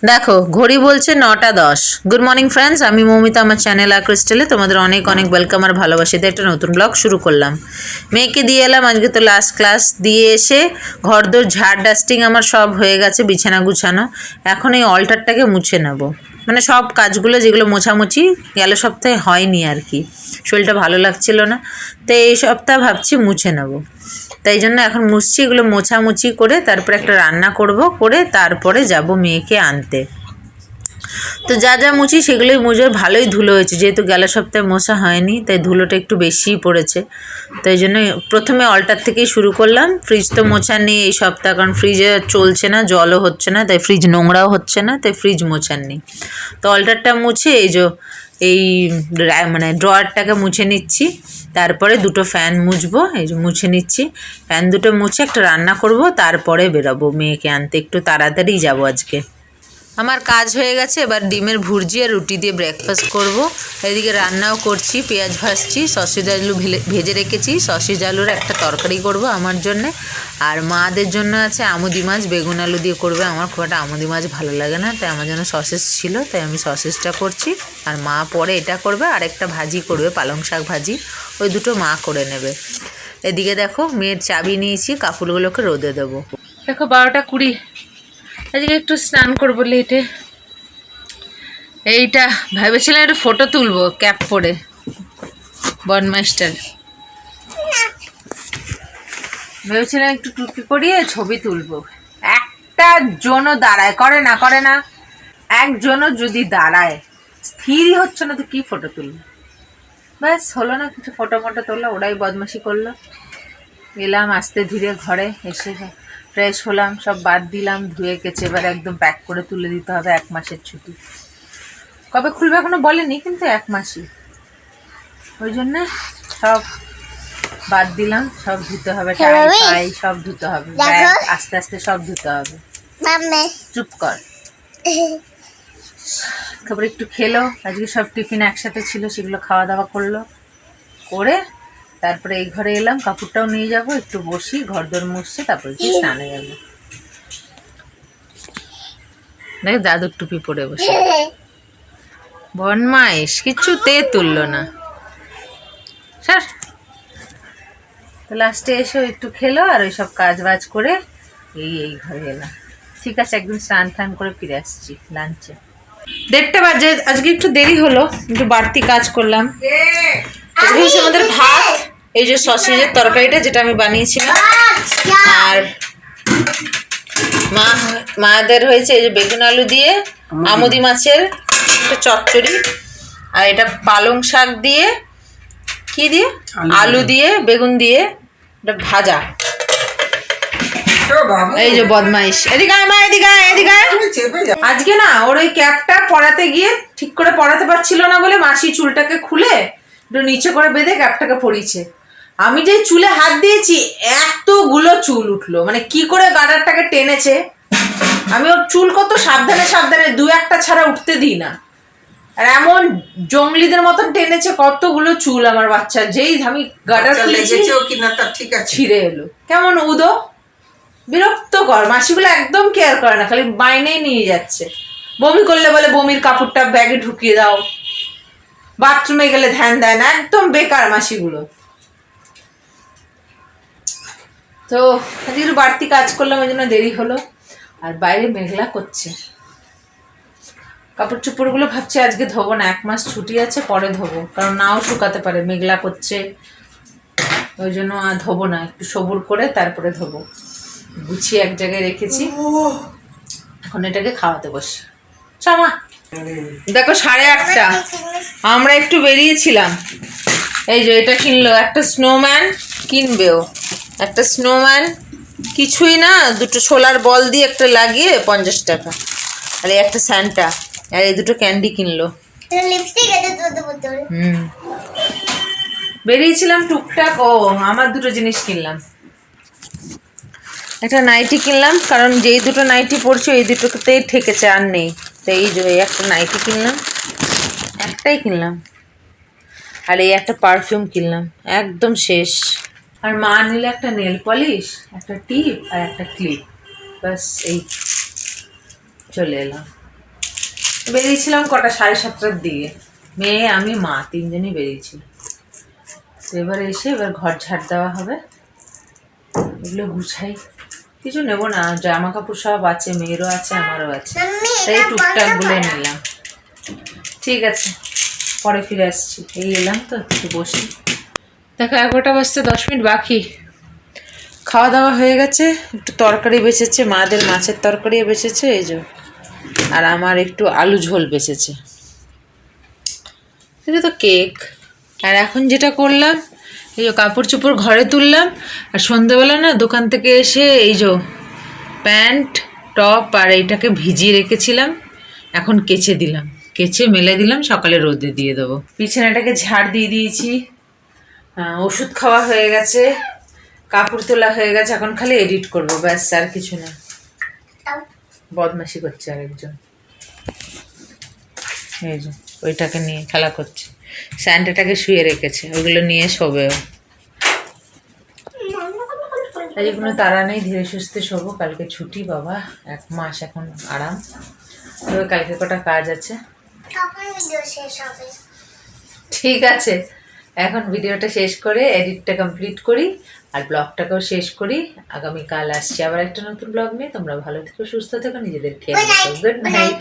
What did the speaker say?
দেখো ঘড়ি বলছে 9টা 10। গুড মর্নিং ফ্রেন্ডস, আমি মৌমিতা, আমার চ্যানেল আর ক্রিস্টালে তোমাদের অনেক অনেক ওয়েলকাম আর ভালোবাসিতে একটা নতুন ব্লগ শুরু করলাম। মেয়েকে দিয়ে এলাম, আজকে তো লাস্ট ক্লাস দিয়ে এসে ঘরদোর ঝাড় ডাস্টিং আমার সব হয়ে গেছে, বিছানা গুছানো। এখন এই অল্টারটাকে মুছে নেব, মানে সব কাজগুলো যেগুলো মোছামুছি গেল সপ্তাহে হয়নি আর কি, শরীরটা ভালো লাগছিল না, তো এই সপ্তাহ ভাবছি মুছে নেব। তাই জন্য এখন মুছছি, এগুলো মোছামুছি করে তারপরে একটা রান্না করব, করে তারপরে যাব মেয়েকে আনতে। তো যা যা মুছি সেগুলোই মুছে, ভালোই ধুলো হয়েছে, যেহেতু গেল সপ্তাহে মোছা হয়নি তাই ধুলোটা একটু বেশিই পড়েছে। তাই জন্য প্রথমে অল্টার থেকেই শুরু করলাম। ফ্রিজ তো মোছা নেই এই সপ্তাহ, কারণ ফ্রিজে চলছে না, জলও হচ্ছে না, তাই ফ্রিজ নোংরাও হচ্ছে না, তাই ফ্রিজ মোছার নেই। তো অল্টারটা মুছে এই মানে ড্রয়ারটাকে মুছে নিচ্ছি, তারপরে দুটো ফ্যান মুছবো, এই যে মুছে নিচ্ছি। ফ্যান দুটো মুছে একটা রান্না করব, তারপরে বেরোবো মেয়েকে আনতে, একটু তাড়াতাড়ি যাবো আজকে। আমার কাজ হয়ে গেছে, এবার ডিমের ভুর্জি আর রুটি দিয়ে ব্রেকফাস্ট করব। এদিকে রান্নাও করছি, পেঁয়াজ ভাজছি, সসেজ আলু ভেজে রেখেছি, সসেজ আলুর একটা তরকারি করব আমার জন্যে। আর মাদের জন্য আছে আমুদি মাছ, বেগুন আলু দিয়ে করবে। আমার খুব একটা আমুদি মাছ ভালো লাগে না, তাই আমার জন্য সসেজ ছিল, তাই আমি সসেজটা করছি। আর মা পরে এটা করবে, আর একটা ভাজি করবে, পালং শাক ভাজি, ওই দুটো মা করে নেবে। এদিকে দেখো মেয়ের চাবি নিয়েছি, কাপড়গুলোকে রোদে দেবো। দেখো 12টা 20, আজকে একটু স্নান করবো লেটে। এইটা ভেবেছিলাম একটু ফটো তুলবো ক্যাপ পরে, বনমাস্টার ভেবেছিলাম একটু টুপি পরিয়ে ছবি তুলবো। একটা জনও দাঁড়ায়, করে না একজনও যদি দাঁড়ায়, স্থিরই হচ্ছে না, তো কি ফটো তুলবো? ব্যাস হলো না কিছু, ফটো তোলা, ওরাই বদমাশি করলো। এলাম আস্তে ধীরে ঘরে, এসে ফ্রেশ হলাম, সব বাদ দিলাম, ধুয়ে কেচে এবার একদম প্যাক করে তুলে দিতে হবে। 1 মাসের ছুটি কবে খুলবে এখনো বলেনি, কিন্তু 1 মাসই, ওই জন্য সব বাদ দিলাম, সব ধুতে হবে, টাই সব ধুতে হবে, আস্তে আস্তে সব ধুতে হবে। চুপ কর। তারপরে একটু খেলো, আজকে সব টিফিন একসাথে ছিল, সেগুলো খাওয়া দাওয়া করলো, করে তারপরে এই ঘরে এলাম, কাপড়টাও নিয়ে যাব, একটু বসি, ঘরদোর মুছছে, তারপরে কি স্নানে যাবো। দেখ দাদুর টুপি পরে বসে বনমাইশ, কিচ্ছুতে তুললো না। স্যার তো লাস্টে এসে একটু খেলো, আর ওই সব কাজ বাজ করে এই ঘরে এলাম। ঠিক আছে, একদম স্নান টান করে ফিরে আসছি লাঞ্চে। 1:30 বাজে, আজকে একটু দেরি হলো, একটু বাড়তি কাজ করলাম। আজকে হচ্ছে আমাদের ভাত, এই যে সসেজের তরকারিটা যেটা আমি বানিয়েছিলাম, আর মাদের হয়েছে এই যে বেগুন আলু দিয়ে আমুদি মাছের একটা চচ্চড়ি, আর এটা পালং শাক দিয়ে, কি দিয়ে, আলু দিয়ে বেগুন দিয়ে এটা ভাজা। এই যে বদমাইশ, এদিকে আয় মা, এদিকে আয়, এদিকে আয়। আজকে না ওর ওই ক্যাপটা পরাতে গিয়ে ঠিক করে পরাতে পারছিল না বলে মাসি চুলটাকে খুলে একটু নিচে করে বেঁধে ক্যাপটাকে পরিয়েছে। আমি যে চুলে হাত দিয়েছি এতগুলো চুল উঠলো, মানে কি করে গার্ডারটাকে টেনেছে। আমি ওর চুল কত সাবধানে সাবধানে 2-1টা ছাড়া উঠতে দিই না, আর এমন জঙ্গলিদের মতন টেনেছে কতগুলো চুল আমার বাচ্চা। যেই আমি গার্ডার খুলেছি ছিঁড়ে এলো, কেমন উদো, বিরক্তকর। মাসিগুলো একদম কেয়ার করে না, খালি মাইনেই নিয়ে যাচ্ছে। বমি করলে বলে বমির কাপড়টা ব্যাগে ঢুকিয়ে দাও, বাথরুমে গেলে ধ্যান দেয় না, একদম বেকার মাসিগুলো। তো আজকে একটু বাড়তি কাজ করলাম, ওই জন্য দেরি হলো। আর বাইরে মেঘলা করছে, কাপড় চোপড়গুলো ভাবছি আজকে ধোবো না, 1 মাস ছুটি আছে, পরে ধোবো, কারণ নাও শুকাতে পারে, মেঘলা করছে, ওই জন্য আর ধোবো না, একটু সবুর করে তারপরে ধোবো। গুছিয়ে এক জায়গায় রেখেছি, এখন এটাকে খাওয়াতে বসি। চামা দেখো 8:30, আমরা একটু বেরিয়েছিলাম, এই যে এটা কিনলো, একটা স্নোম্যান কিনবেও, একটা স্নোম্যান কিছুই না, দুটো সোলার বল দিয়ে একটা লাগিয়ে 50 টাকা, আর এই একটা স্যান্টা, আর এই দুটো ক্যান্ডি কিনলো। বেরিয়েছিলাম টুকটাক। ও আমার দুটো জিনিস কিনলাম, একটা নাইটি কিনলাম, কারণ যেই দুটো নাইটি পরছে এই দুটোতেই ঠেকেছে, আর নেই, তো এই যে একটা নাইটি কিনলাম, একটাই কিনলাম, আর এই একটা পারফিউম কিনলাম, একদম শেষ। আর মা নিলে একটা নেল পলিশ, একটা টিপ আর একটা ক্লিপ, ব্যাস এই চলে এলাম। বেরিয়েছিলাম কটা 7:30টার দিকে, মেয়ে আমি মা তিনজনই বেরিয়েছি। এবার এসে এবার ঘর ঝাড় দেওয়া হবে, এগুলো গুছাই। কিছু নেবো না, জামা কাপড় সব আছে, মেয়েরও আছে আমারও আছে, তাই টুকটাকগুলো নিলাম। ঠিক আছে, পরে ফিরে আসছি। এই এলাম তো, একটু বসি। দেখো 11টা বাজতে 10 মিনিট বাকি। খাওয়া দাওয়া হয়ে গেছে, একটু তরকারি বেঁচেছে, মাদের মাছের তরকারি বেঁচেছে এই যে, আর আমার একটু আলু ঝোল বেঁচেছে। এটা তো কেক। আর এখন যেটা করলাম, এই যে কাপড় চোপড় ঘরে তুললাম, আর সন্ধ্যেবেলা না দোকান থেকে এসে এই যে প্যান্ট টপ আর এইটাকে ভিজিয়ে রেখেছিলাম, এখন কেচে দিলাম, কেচে মেলে দিলাম, সকালে রোদে দিয়ে দেবো। বিছানাটাকে ঝাড় দিয়ে দিয়েছি, ওষুধ খাওয়া হয়ে গেছে, কাপড় তোলা হয়ে গেছে, এখন খালি এডিট করবো, ব্যাস, আর কিছু না। বদমাশি করছে আরেকজন, এই যে ওইটাকে নিয়ে খেলা করছে, স্যান্টাটাকে শুয়ে রেখেছে, ওইগুলো নিয়ে শোবেও। আজ কোনো তাড়া নেই, ধীরে সুস্থে শোবো, কালকে ছুটি বাবা, 1 মাস এখন আরাম। তবে কালকে কটা কাজ আছে। ঠিক আছে, এখন ভিডিওটা শেষ করে এডিটটা কমপ্লিট করি, আর ব্লগটাকেও শেষ করি। আগামীকাল আসছি আবার একটা নতুন ব্লগ নিয়ে। তোমরা ভালো থেকো, সুস্থ থেকো, নিজেদের খেয়াল রেখো। Good night.